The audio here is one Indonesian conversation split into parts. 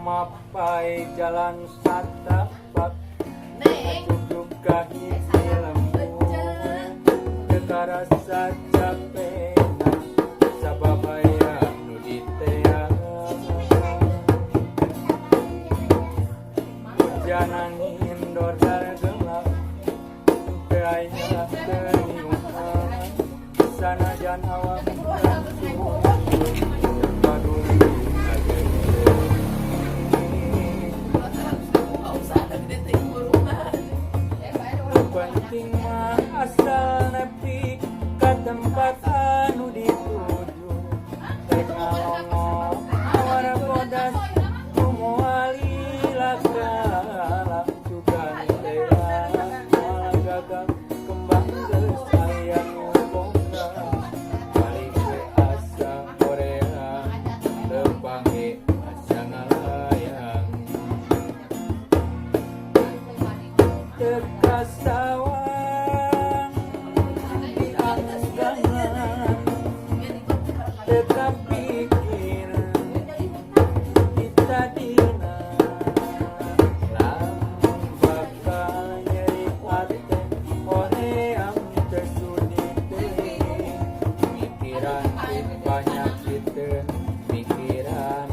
mapai jalan satapak duduk kahiji lembut teka rasa capena sababaya nu ditea hujanan indor gelap teu aya keniuhan sanajan awak penting mah asal nepi ka tempat anu dituju rek ngalongok awara bodas kumoal ilakala sugan teh malah gagal kembang geus aya nu boga balik we asa korea teu pange asa ngalayang teka sawang di anggangan teka pikir kita dina lamun bakal nyeri ate hoream tersudi teh mikiran panyakiteun mikiran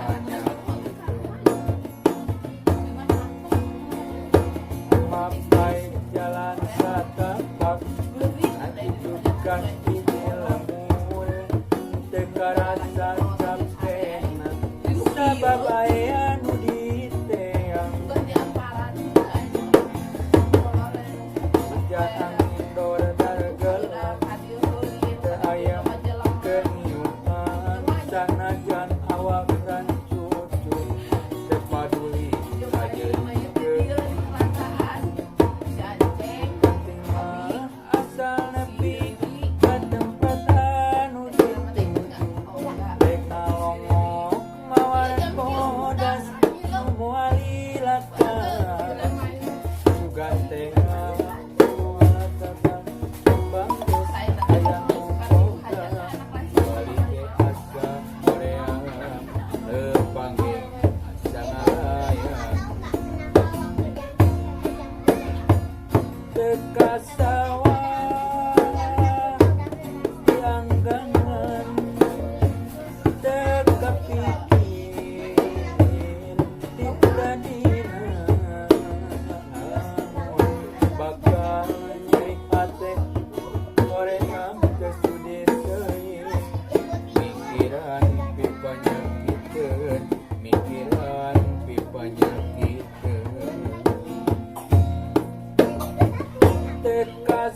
panyakiteun mapai jalan satapak dudukkan hiji lembut teka rasa capena sabab aya nu diteang hujan angin dor gelap teu aya keniuhan sanajan awak rancucu teu paduli ajeungkeun penting mah asal nepi ka tempat anu dituju rek ngalongok mawarek bodas moal ilakala sugan teh gagal kembang geus aya nu boga balik ke asa korea teu panggil asa ngalayang teka sawah di anggangan teka pikir kita dina bakal nyeri ate korea kesudi teuing mikiran pipanyakiteun mikiran pipanyakiteun teka